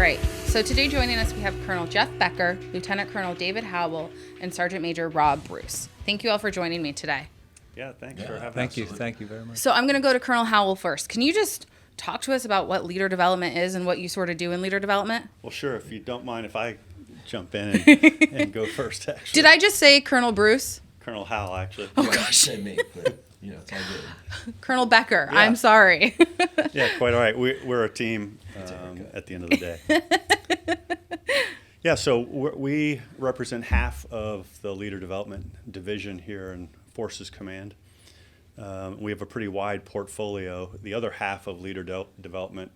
right. So today joining us, we have Colonel Jeff Becker, Lieutenant Colonel David Howell, and Sergeant Major Rob Bruce. Thank you all for joining me today. Yeah, thanks for having us. Thank you very much. So I'm going to go to Colonel Howell first. Can you just talk to us about what leader development is and what you sort of do in leader development? Well, sure. If you don't mind if I jump in and go first, actually. Did I just say Colonel Bruce? Colonel Howell, actually. Oh, Yeah, gosh. say me, but, it's all good. Colonel Becker. Yeah. I'm sorry. Yeah, quite all right. We're a team at the end of the day. Yeah, so we represent half of the Leader Development Division here in Forces Command. We have a pretty wide portfolio. The other half of Leader Development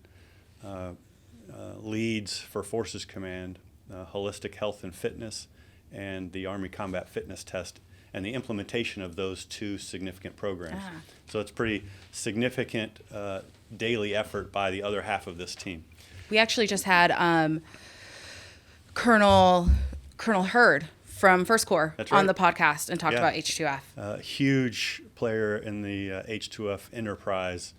leads for Forces Command, Holistic Health and Fitness, and the Army Combat Fitness Test, and the implementation of those two significant programs. So it's pretty significant daily effort by the other half of this team. We actually just had Colonel Hurd from First Corps That's right. on the podcast and talked Yeah. about H2F. Huge player in the H2F enterprise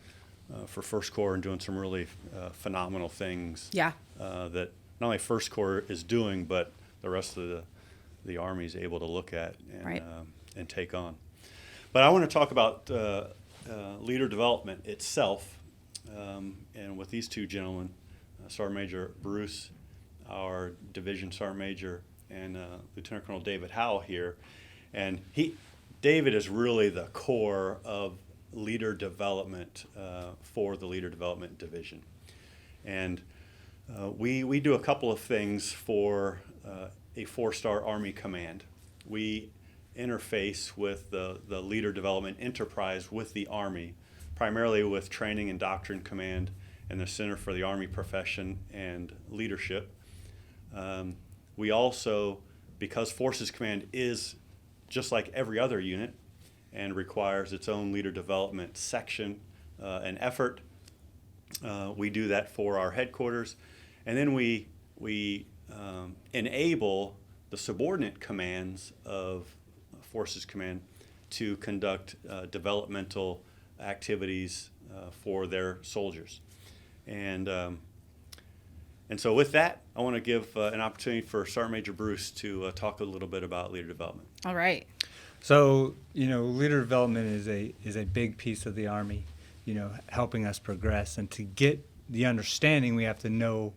for First Corps and doing some really phenomenal things. Yeah. That not only First Corps is doing, but the rest of the Army is able to look at and, Right. And take on. But I want to talk about leader development itself, and with these two gentlemen, Sergeant Major Bruce, our Division Sergeant Major, and Lieutenant Colonel David Howell here. And David is really the core of leader development for the Leader Development Division. And we do a couple of things for a four-star Army command. We interface with the Leader Development Enterprise with the Army, primarily with Training and Doctrine Command and the Center for the Army Profession and Leadership. We also, because Forces Command is just like every other unit and requires its own leader development section and effort, we do that for our headquarters. And then we enable the subordinate commands of Forces Command to conduct developmental activities for their soldiers. And so with that, I want to give an opportunity for Sergeant Major Bruce to talk a little bit about leader development. All right. So, leader development is a big piece of the Army, helping us progress. And to get the understanding, we have to know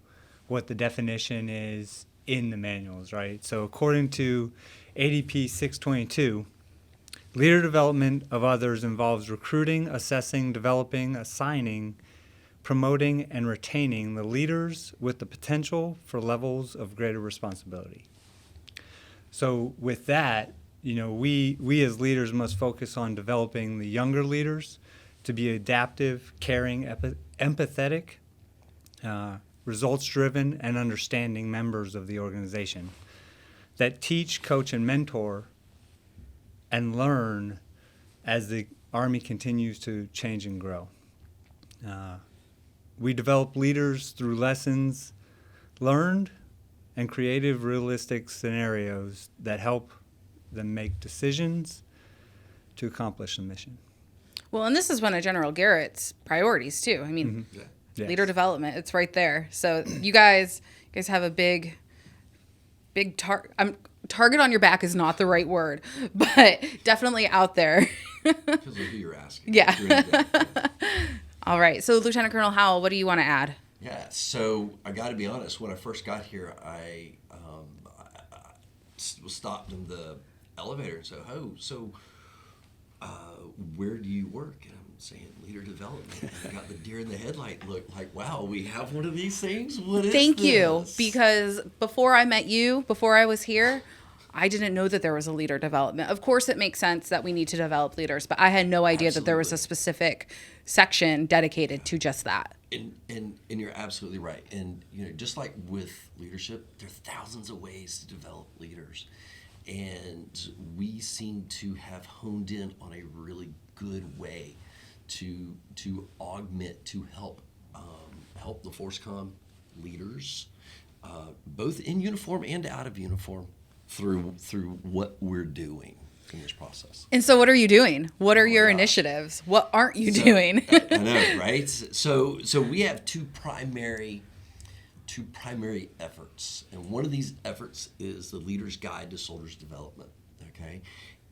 what the definition is in the manuals, right? So according to ADP 622, leader development of others involves recruiting, assessing, developing, assigning, promoting, and retaining the leaders with the potential for levels of greater responsibility. So with that, we as leaders must focus on developing the younger leaders to be adaptive, caring, empathetic, results-driven, and understanding members of the organization that teach, coach, and mentor and learn as the Army continues to change and grow. We develop leaders through lessons learned and creative, realistic scenarios that help them make decisions to accomplish the mission. Well, and this is one of General Garrett's priorities too. I mean, Yes. leader development, it's right there. So you guys have a big target on your back is not the right word, but definitely out there. Because of who you're asking. Yeah. You're in depth. All right. So Lieutenant Colonel Howell, what do you want to add? Yeah, so I got to be honest. When I first got here, I was stopped in the elevator and said, where do you work? And I'm saying leader development. And I got the deer in the headlight look like, wow, we have one of these things? What is Thank this? you, because before I met you, before I was here, I didn't know that there was a leader development. Of course, it makes sense that we need to develop leaders, but I had no idea that there was a specific section dedicated to just that. And you're absolutely right. And just like with leadership, there are thousands of ways to develop leaders. And we seem to have honed in on a really good way to augment, to help the FORSCOM leaders, both in uniform and out of uniform, through what we're doing in this process. And so what are you doing? What are your initiatives? What aren't you doing? I know, right? So we have two primary two primary efforts. And one of these efforts is the Leader's Guide to Soldiers Development, okay?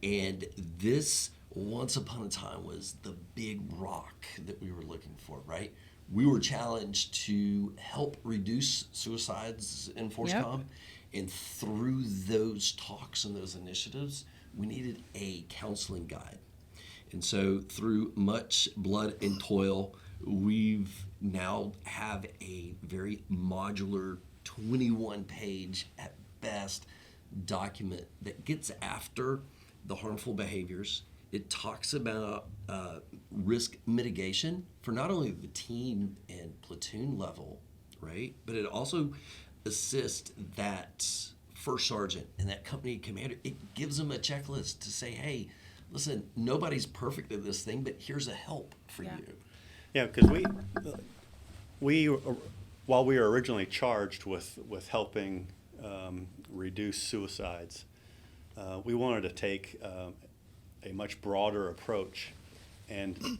And this, once upon a time, was the big rock that we were looking for, right? We were challenged to help reduce suicides in FORSCOM. And through those talks and those initiatives, we needed a counseling guide. And so through much blood and toil, we've now have a very modular 21-page at best document that gets after the harmful behaviors. It talks about risk mitigation for not only the team and platoon level, right? But it also assists that first sergeant and that company commander. It gives them a checklist to say, hey, listen, nobody's perfect at this thing, but here's a help for you. Yeah, because we while we were originally charged with helping reduce suicides, we wanted to take a much broader approach and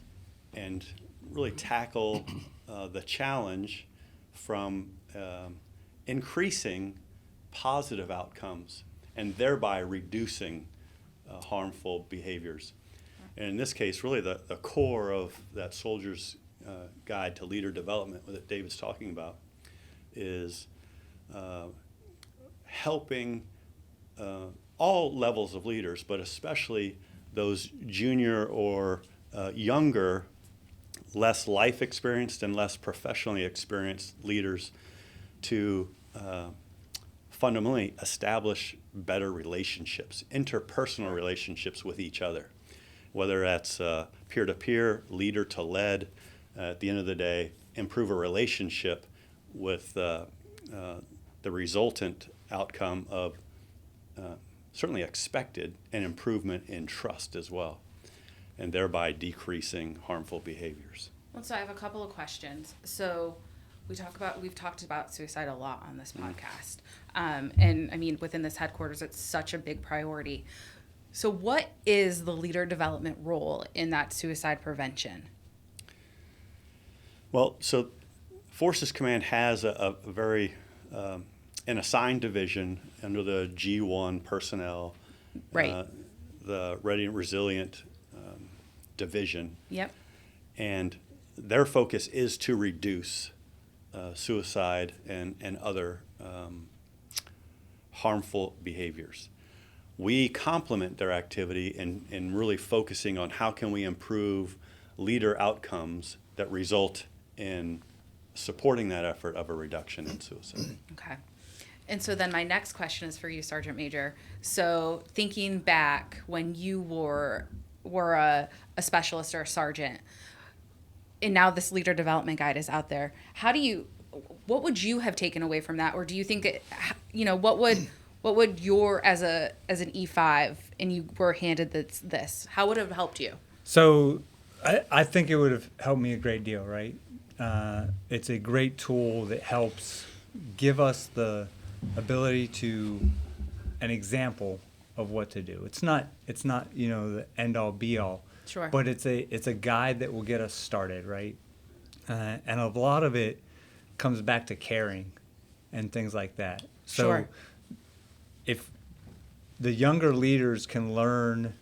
really tackle the challenge from increasing positive outcomes and thereby reducing harmful behaviors. And in this case, really the core of that soldier's guide to leader development that David's talking about is helping all levels of leaders, but especially those junior or younger, less life experienced and less professionally experienced leaders to fundamentally establish better relationships, interpersonal relationships with each other, whether that's peer-to-peer, leader-to-led. At the end of the day, improve a relationship with the resultant outcome of certainly expected an improvement in trust as well, and thereby decreasing harmful behaviors. Well, so I have a couple of questions. So we've talked about suicide a lot on this podcast. And I mean, within this headquarters, it's such a big priority. So what is the leader development role in that suicide prevention? Well, so Forces Command has a very, an assigned division under the G1 personnel, Right. The Ready and Resilient division. Yep. And their focus is to reduce suicide and other harmful behaviors. We complement their activity in really focusing on how can we improve leader outcomes that result in supporting that effort of a reduction in suicide. Okay. And so then my next question is for you, Sergeant Major. So thinking back when you were a specialist or a sergeant, and now this leader development guide is out there, what would you have taken away from that? Or do you think that, what would your, as an E5 and you were handed this, how would it have helped you? So I think it would have helped me a great deal, right? It's a great tool that helps give us the ability to an example of what to do. It's not the end all be all. Sure. But it's a guide that will get us started, right? And a lot of it comes back to caring and things like that. So Sure. if the younger leaders can learn,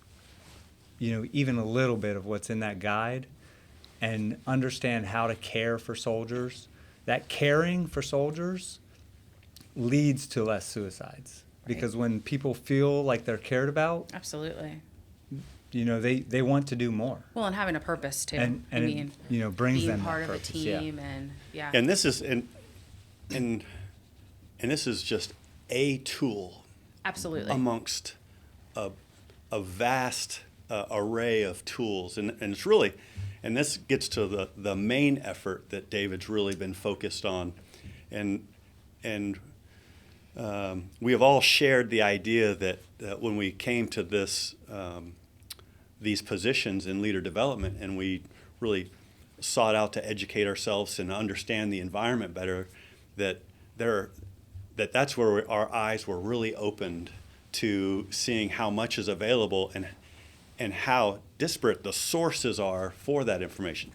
even a little bit of what's in that guide and understand how to care for soldiers, that caring for soldiers leads to less suicides. Right. Because when people feel like they're cared about, Absolutely. they want to do more. Well, and having a purpose too. And it brings being them that part of a purpose, yeah. team and yeah. And this is and this is just a tool Absolutely. amongst a vast array of tools, and it's really, and this gets to the main effort that David's really been focused on, and we have all shared the idea that when we came to this these positions in leader development, and we really sought out to educate ourselves and understand the environment better, that's where our eyes were really opened to seeing how much is available and how disparate the sources are for that information.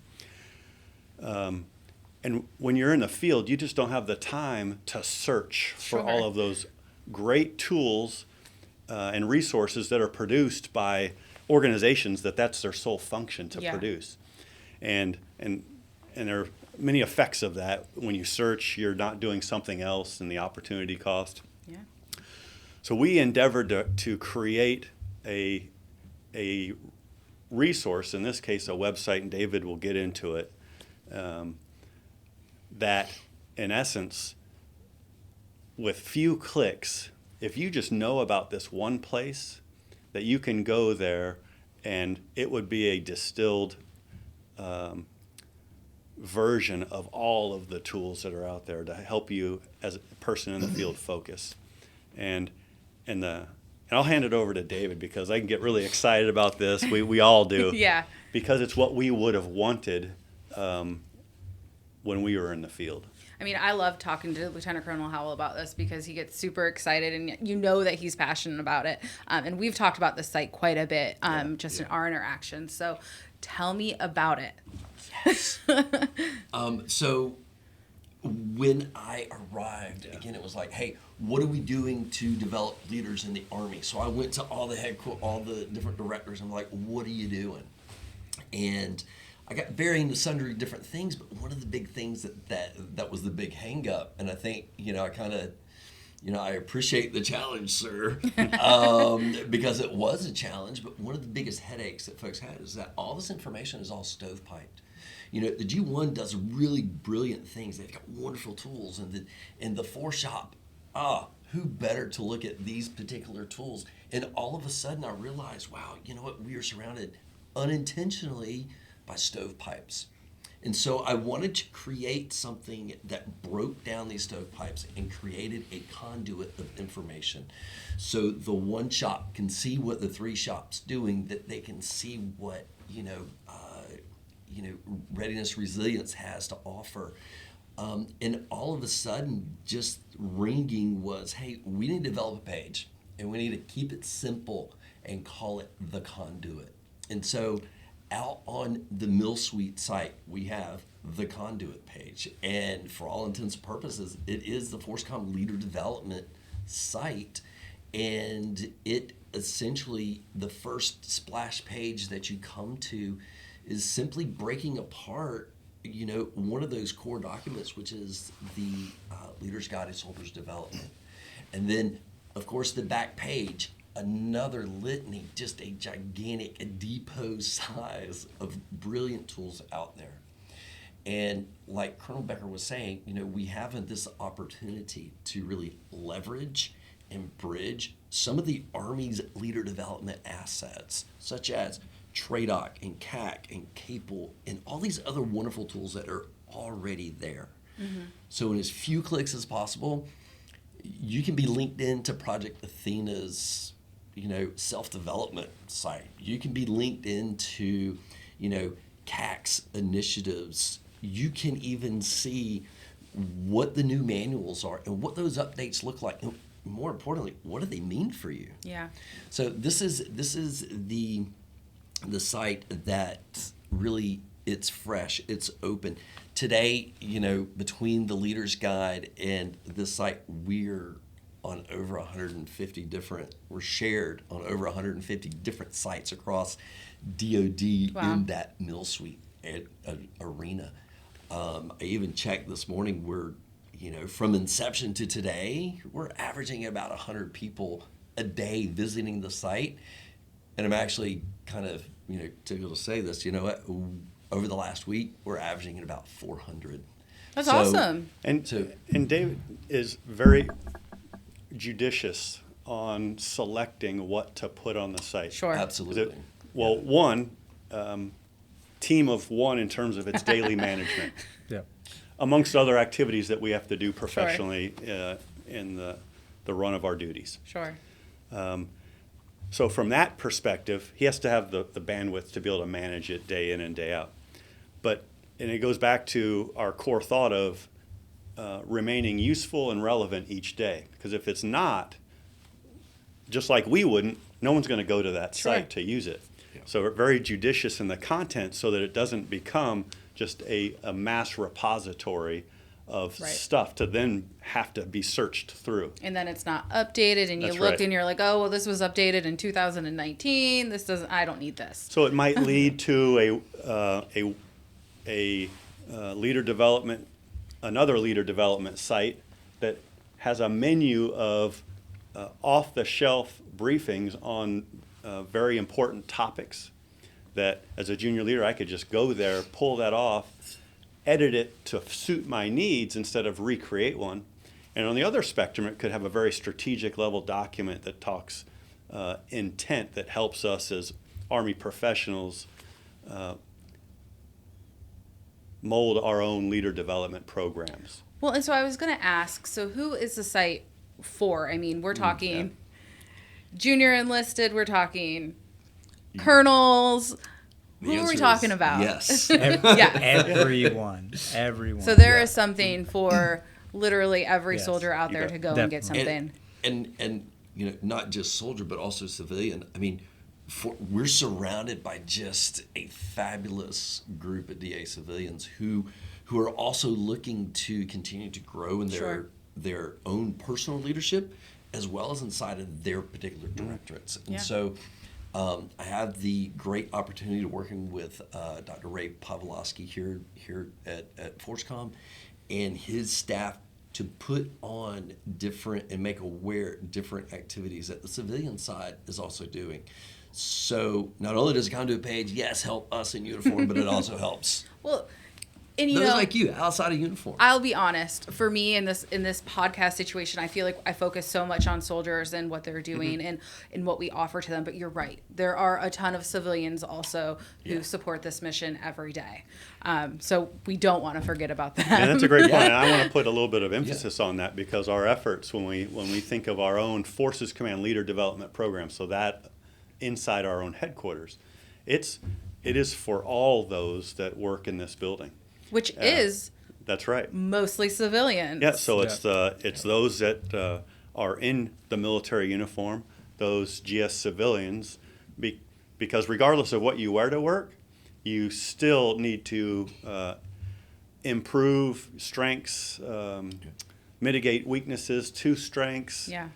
And when you're in the field, you just don't have the time to search for all of those great tools and resources that are produced by organizations that's their sole function to produce. And there are many effects of that. When you search, you're not doing something else, and the opportunity cost. Yeah. So we endeavored to create a resource, in this case a website, and David will get into it, that in essence, with few clicks, if you just know about this one place, that you can go there and it would be a distilled version of all of the tools that are out there to help you as a person in the field focus. And I'll hand it over to David because I can get really excited about this. We all do. Yeah. Because it's what we would have wanted when we were in the field. I mean, I love talking to Lieutenant Colonel Howell about this because he gets super excited, and you know that he's passionate about it. And we've talked about this site quite a bit in our interactions. So tell me about it. Yes. So when I arrived, again, it was like, hey, what are we doing to develop leaders in the Army? So I went to all the different directors. I'm like, what are you doing? And I got varying to sundry different things, but one of the big things that was the big hang up, and I think, I kind of, I appreciate the challenge, sir, because it was a challenge, but one of the biggest headaches that folks had is that all this information is all stovepiped. The G1 does really brilliant things. They've got wonderful tools, and the FORSCOM, who better to look at these particular tools? And all of a sudden I realized, wow, you know what, we are surrounded unintentionally by stovepipes. And so I wanted to create something that broke down these stovepipes and created a conduit of information. So the one shop can see what the three shops doing, that they can see what, Readiness Resilience has to offer. And all of a sudden, just ringing was, hey, we need to develop a page, and we need to keep it simple and call it the conduit. And so out on the Mill Suite site, we have the conduit page. And for all intents and purposes, it is the FORSCOM Leader Development site. And it essentially, the first splash page that you come to is simply breaking apart, one of those core documents, which is the Leader's Guide to Soldiers Development. And then, of course, the back page, another litany, just a gigantic, a depot size of brilliant tools out there. And like Colonel Becker was saying, we have this opportunity to really leverage and bridge some of the Army's leader development assets, such as TRADOC and CAC and CAPEL and all these other wonderful tools that are already there. Mm-hmm. So in as few clicks as possible, you can be linked into Project Athena's self-development site. You can be linked into, CAC's initiatives. You can even see what the new manuals are and what those updates look like. And more importantly, what do they mean for you? Yeah. So this is the site that really, it's fresh, it's open. Today, between the Leader's Guide and this site, we're on over 150 we're shared on over 150 different sites across DOD in that Mill Suite arena. I even checked this morning, we're, from inception to today, we're averaging about 100 people a day visiting the site. And I'm actually kind of, tickled to say this, over the last week, we're averaging at about 400. That's awesome. And David is very judicious on selecting what to put on the site. Sure. Absolutely. One, team of one in terms of its daily management. Yeah. Amongst other activities that we have to do professionally in the run of our duties. Sure. So from that perspective, he has to have the bandwidth to be able to manage it day in and day out. And it goes back to our core thought of remaining useful and relevant each day. Because if it's not, just like we wouldn't, no one's going to go to that site to use it. Yeah. So we're very judicious in the content so that it doesn't become just a mass repository of Right. stuff to then have to be searched through. And then it's not updated, and you That's look right. and you're like, oh, well, this was updated in 2019. I don't need this. So it might lead to a leader development, another leader development site that has a menu of off-the-shelf briefings on very important topics that as a junior leader I could just go there, pull that off, edit it to suit my needs instead of recreate one. And on the other spectrum, it could have a very strategic level document that talks intent that helps us as Army professionals mold our own leader development programs. Well, and so I was going to ask, so who is the site for? I mean, we're talking junior enlisted, we're talking colonels. The Who are we answer talking is about? Yes. Everyone. So there is something for literally every Yes. soldier out there bet. to go and get Definitely. something. And you know, not just soldier, but also civilian. I mean, we're surrounded by just a fabulous group of DA civilians who are also looking to continue to grow in Sure. their own personal leadership as well as inside of their particular directorates. And Yeah. so I have the great opportunity to working with Dr. Ray Pawlowski here at FORSCOM and his staff to put on different and make aware different activities that the civilian side is also doing. So not only does the conduit page, yes, help us in uniform, but it also helps Well, and you those know, like you outside of uniform. I'll be honest. For me, in this podcast situation, I feel like I focus so much on soldiers and what they're doing and what we offer to them. But you're right. There are a ton of civilians also who support this mission every day. So we don't want to forget about them. And that's a great point. And I want to put a little bit of emphasis on that because our efforts when we think of our own Forces Command Leader Development Program, so that inside our own headquarters, it is for all those that work in this building. Which is That's right. mostly civilians. Yeah, so it's those that are in the military uniform, those GS civilians, because regardless of what you wear to work, you still need to improve strengths, mitigate weaknesses to strengths. Yeah.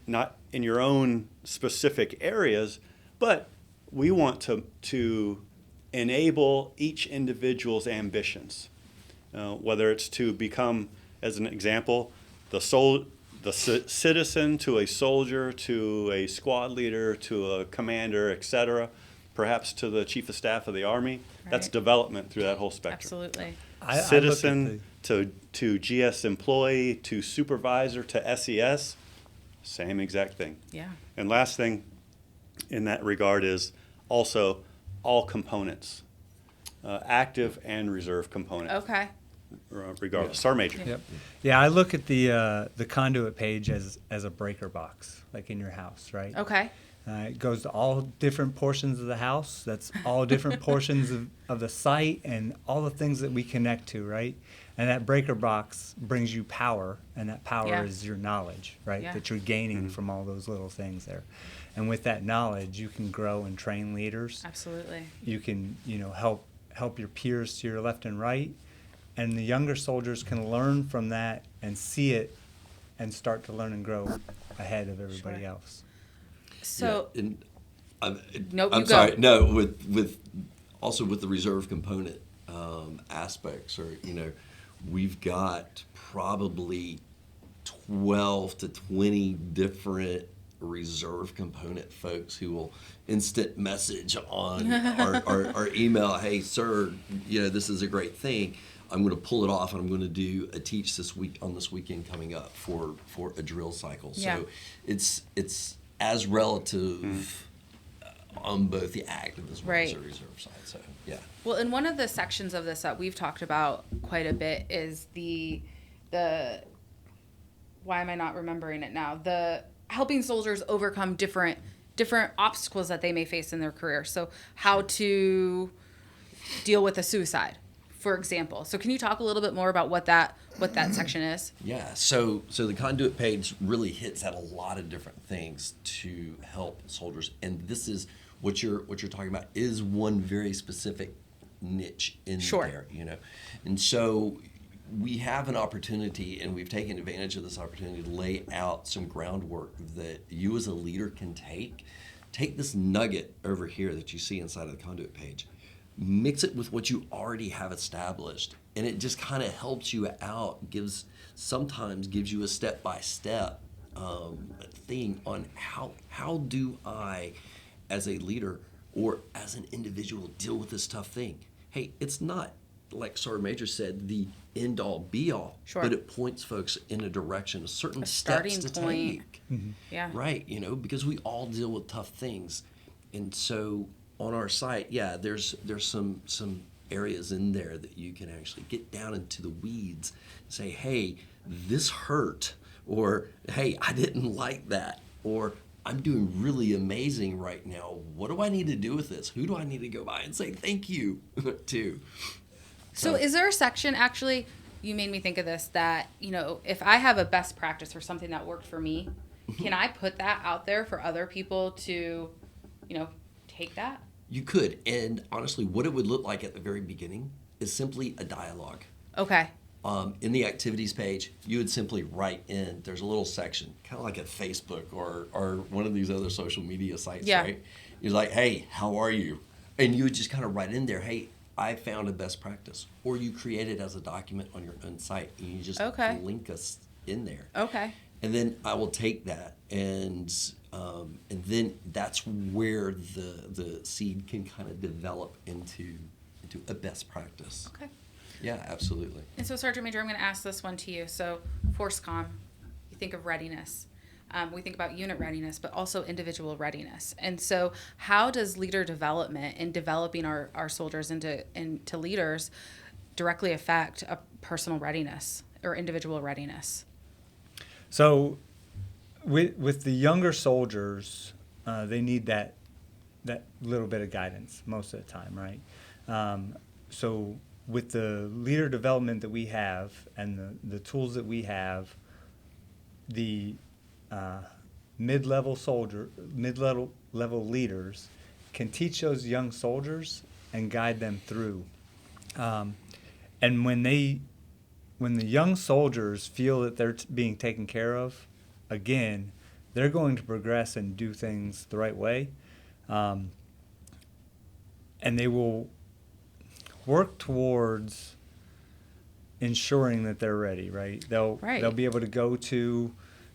Not in your own specific areas, but we want to enable each individual's ambitions, whether it's to become, as an example, the citizen to a soldier to a squad leader to a commander, etc., perhaps to the chief of staff of the Army. That's Right. development through that whole spectrum. Absolutely. Citizen to GS employee to supervisor to SES, same exact thing. Yeah. And last thing in that regard is also all components, active and reserve component, Okay. regardless. Sergeant Major. Yep. Yeah, I look at the conduit page as a breaker box, like in your house, right? Okay. It goes to all different portions of the house. That's all different portions of the site and all the things that we connect to, right? And that breaker box brings you power, and that power Yeah. is your knowledge, right? Yeah. That you're gaining from all those little things there. And with that knowledge, you can grow and train leaders. Absolutely. You can, help your peers to your left and right. And the younger soldiers can learn from that and see it and start to learn and grow ahead of everybody Sure. else. So Yeah, and Nope, I'm you sorry. go. No, with also with the reserve component aspects, or we've got probably 12 to 20 different reserve component folks who will instant message on our email. Hey, sir, this is a great thing. I'm going to pull it off, and I'm going to do a teach this weekend coming up for a drill cycle. Yeah. So it's as relative on both the active as well as Right. the reserve side. So yeah. Well, in one of the sections of this that we've talked about quite a bit is the why am I not remembering it now? The helping soldiers overcome different obstacles that they may face in their career. So how to deal with a suicide, for example. So can you talk a little bit more about what that section is? Yeah, so the conduit page really hits at a lot of different things to help soldiers, and this is what you're talking about is one very specific niche in Sure. there, And so we have an opportunity, and we've taken advantage of this opportunity to lay out some groundwork that you as a leader can take. Take this nugget over here that you see inside of the conduit page, mix it with what you already have established, and it just kind of helps you out, sometimes gives you a step-by-step thing on how do I, as a leader or as an individual, deal with this tough thing. Hey, it's not, like Sergeant Major said, the end-all, be-all, Sure. but it points folks in a direction, certain A steps starting to point. take. Yeah. Right, because we all deal with tough things. And so on our site, yeah, there's some areas in there that you can actually get down into the weeds and say, hey, this hurt, or hey, I didn't like that, or I'm doing really amazing right now. What do I need to do with this? Who do I need to go by and say thank you to? So is there a section, actually, you made me think of this, that, if I have a best practice for something that worked for me, can I put that out there for other people to, take that? You could. And honestly, what it would look like at the very beginning is simply a dialogue. Okay. In the activities page, you would simply write in, there's a little section, kind of like at Facebook or one of these other social media sites, Yeah. right? You're like, hey, how are you? And you would just kind of write in there, hey, I found a best practice. Or you create it as a document on your own site, and you just link us in there. Okay. And then I will take that, and then that's where the seed can kind of develop into a best practice. Okay. Yeah, absolutely. And so, Sergeant Major, I'm going to ask this one to you. So, FORSCOM, you think of readiness. We think about unit readiness, but also individual readiness. And so, how does leader development and developing our soldiers into leaders directly affect a personal readiness or individual readiness? So with the younger soldiers, they need that little bit of guidance most of the time, right? So with the leader development that we have and the tools that we have, the mid-level leaders can teach those young soldiers and guide them through. And when the young soldiers feel that they're being taken care of, again, they're going to progress and do things the right way. And they will work towards ensuring that they're ready, right? They'll be able to go to,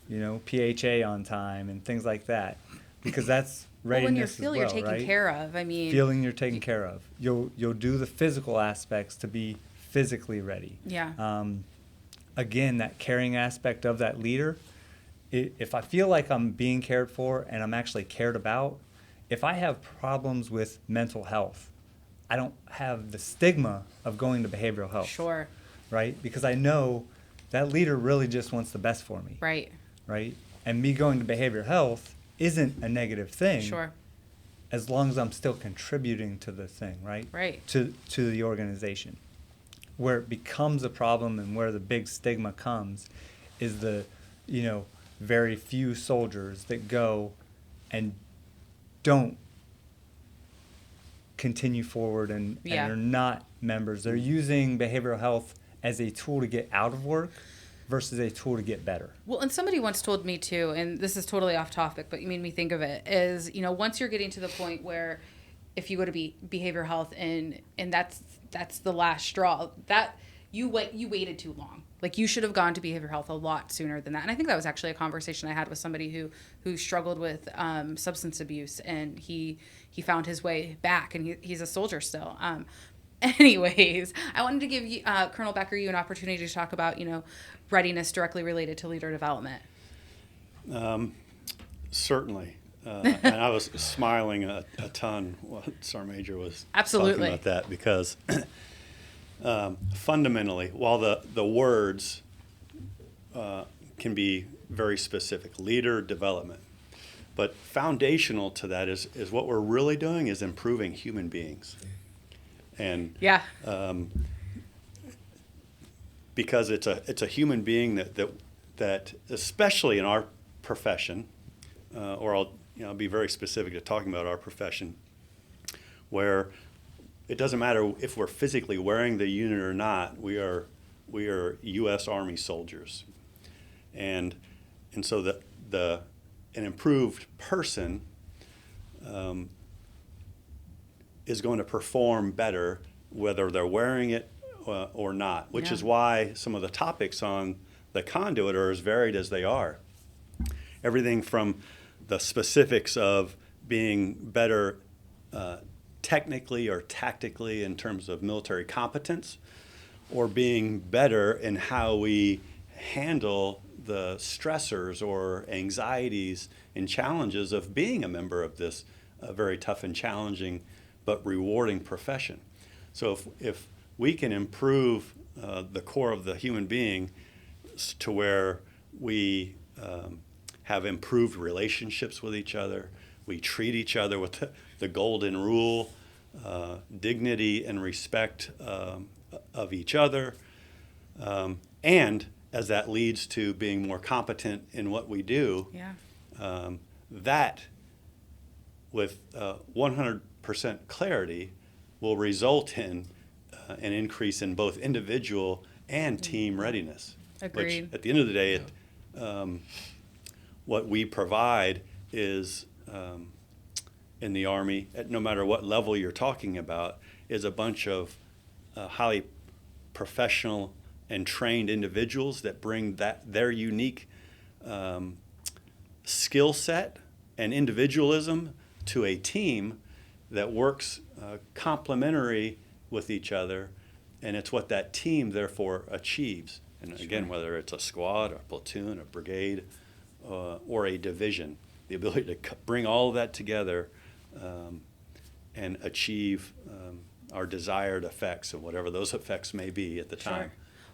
PHA on time and things like that, because that's readiness when you feel you're taken care of, feeling you're taken care of. You'll do the physical aspects to be physically ready. Yeah. Again, that caring aspect of that leader, if I feel like I'm being cared for and I'm actually cared about, if I have problems with mental health, I don't have the stigma of going to behavioral health. Sure. Right? Because I know that leader really just wants the best for me. Right. Right? And me going to behavioral health isn't a negative thing. Sure. As long as I'm still contributing to the thing, right? Right. To the organization. Where it becomes a problem and where the big stigma comes is the, very few soldiers that go and don't continue forward and are not members. They're using behavioral health as a tool to get out of work versus a tool to get better. Well, and somebody once told me too, and this is totally off topic, but you made me think of it, is, once you're getting to the point where if you go to behavioral health and that's the last straw, that you waited too long. Like, you should have gone to behavioral health a lot sooner than that. And I think that was actually a conversation I had with somebody who struggled with substance abuse, and he found his way back, and he's a soldier still. Anyways, I wanted to give you, Colonel Becker, you an opportunity to talk about, readiness directly related to leader development. Certainly. And I was smiling a ton while Sergeant Major was Absolutely talking about that, because fundamentally, while the words can be very specific, leader development, but foundational to that is what we're really doing is improving human beings. And because it's a human being that especially in our profession, or I'll be very specific to talking about our profession, where it doesn't matter if we're physically wearing the unit or not. We are U.S. Army soldiers, and so an improved person is going to perform better whether they're wearing it or not, which is why some of the topics on the conduit are as varied as they are. Everything from the specifics of being better technically or tactically in terms of military competence, or being better in how we handle the stressors or anxieties and challenges of being a member of this very tough and challenging but rewarding profession. So if we can improve the core of the human being to where we have improved relationships with each other, we treat each other with the golden rule, dignity and respect of each other, and as that leads to being more competent in what we do, that with 100% clarity will result in an increase in both individual and team readiness. Agreed. Which, at the end of the day, what we provide is, in the Army, at no matter what level you're talking about, is a bunch of highly professional and trained individuals that bring their unique skill set and individualism to a team that works complementary with each other, and it's what that team therefore achieves. And again, whether it's a squad, a platoon, a brigade, or a division, the ability to bring all of that together and achieve our desired effects, and whatever those effects may be at the time.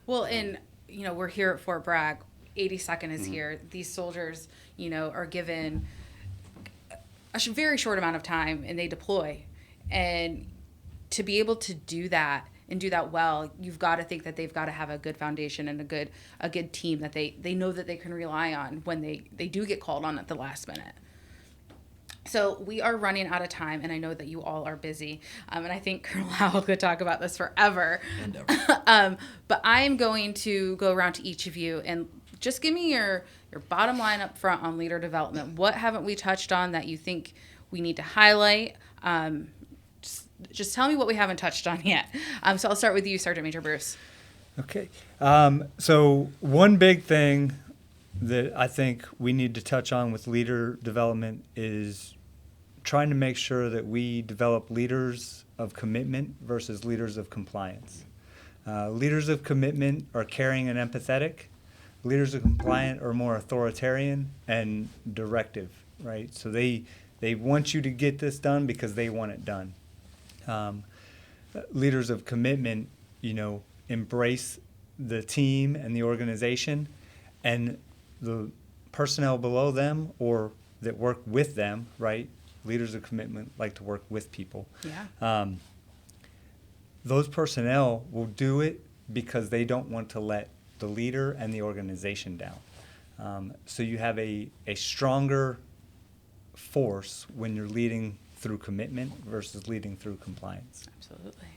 Well, and we're here at Fort Bragg. 82nd is here. These soldiers, are given a very short amount of time, and they deploy. And to be able to do that and do that well, you've got to think that they've got to have a good foundation and a good team that they know that they can rely on when they do get called on at the last minute. So we are running out of time, and I know that you all are busy, and I think Colonel Howell could talk about this forever. But I am going to go around to each of you and just give me your bottom line up front on leader development. What haven't we touched on that you think we need to highlight? Just tell me what we haven't touched on yet. So I'll start with you, Sergeant Major Bruce. Okay. So one big thing that I think we need to touch on with leader development is trying to make sure that we develop leaders of commitment versus leaders of compliance. Leaders of commitment are caring and empathetic. Leaders of compliance are more authoritarian and directive, right? So they want you to get this done because they want it done. Leaders of commitment, embrace the team and the organization, and the personnel below them or that work with them, right? Leaders of commitment like to work with people. Yeah. Those personnel will do it because they don't want to let the leader and the organization down. So you have a stronger force when you're leading through commitment versus leading through compliance. Absolutely.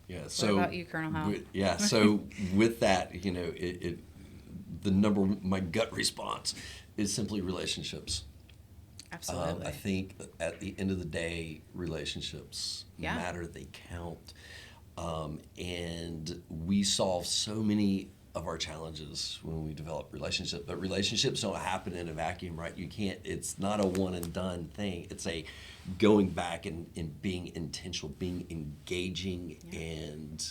Yeah. So what about you, Colonel Howell? So with that, my gut response is simply relationships. Absolutely. I think at the end of the day, relationships matter. They count. And we solve so many of our challenges when we develop relationships, but relationships don't happen in a vacuum, right? It's not a one and done thing. It's a going back and being intentional, being engaging and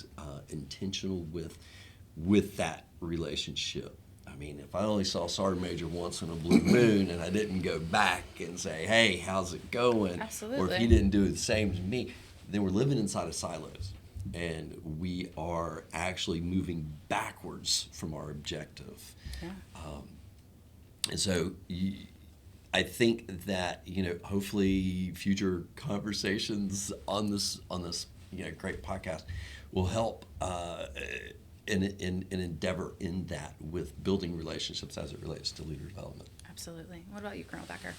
intentional with that relationship. I mean, if I only saw Sergeant Major once in a blue moon and I didn't go back and say, hey, how's it going? Absolutely. Or if he didn't do the same to me, then we're living inside of silos. And we are actually moving backwards from our objective. Yeah. And so I think that, hopefully future conversations on this great podcast will help in endeavor in that with building relationships as it relates to leader development. Absolutely. What about you, Colonel Becker?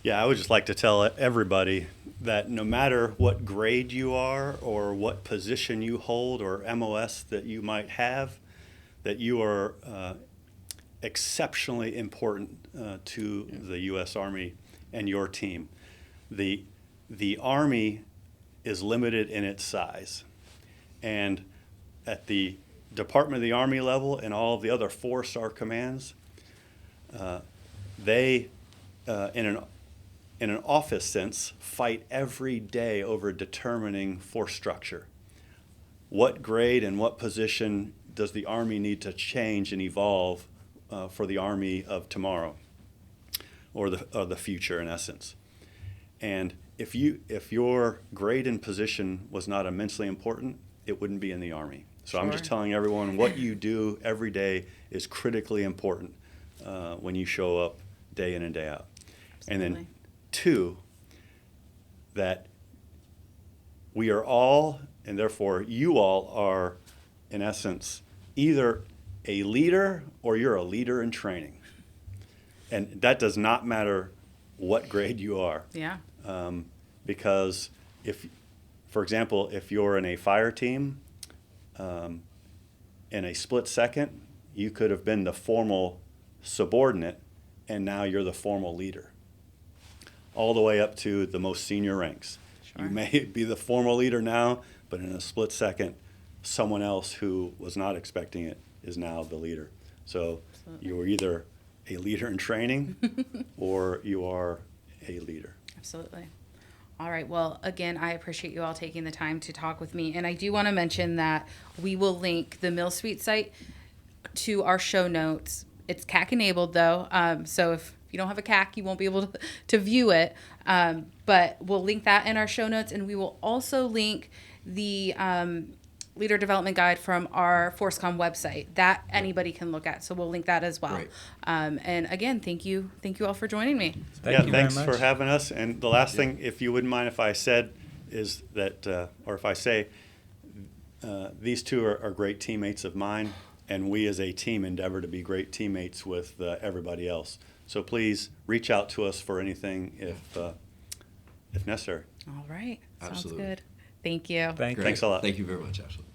Yeah, I would just like to tell everybody that no matter what grade you are or what position you hold or MOS that you might have, that you are exceptionally important to the U.S. Army and your team. The Army is limited in its size, and at the Department of the Army level and all of the other 4-star commands, they in an office sense, fight every day over determining force structure. What grade and what position does the Army need to change and evolve for the Army of tomorrow, or the future in essence? And if your grade and position was not immensely important, it wouldn't be in the Army. So I'm just Sure. telling everyone what you do every day is critically important when you show up day in and day out. And Absolutely. then 2, that we are all, and therefore you all are, in essence, either a leader or you're a leader in training. And that does not matter what grade you are. Yeah. Because for example, if you're in a fire team, in a split second, you could have been the formal subordinate, and now you're the formal leader, all the way up to the most senior ranks. Sure. You may be the formal leader now, but in a split second, someone else who was not expecting it is now the leader. So Absolutely. you are either a leader in training or you are a leader. Absolutely. All right. Well, again, I appreciate you all taking the time to talk with me. And I do want to mention that we will link the Mill Suite site to our show notes. It's CAC enabled, though. So if you don't have a CAC, you won't be able to view it. But we'll link that in our show notes. And we will also link the Leader Development Guide from our FORSCOM website that anybody can look at. So we'll link that as well. Great. And again, thank you all for joining me. Thank you very Thanks much. for having us. And the last thing, if you wouldn't mind if I said, is that, or if I say, these two are great teammates of mine, and we as a team endeavor to be great teammates with everybody else. So please reach out to us for anything if necessary. All right. Sounds Absolutely. good. Thank you. Thank you. Thanks a lot. Thank you very much, Ashley.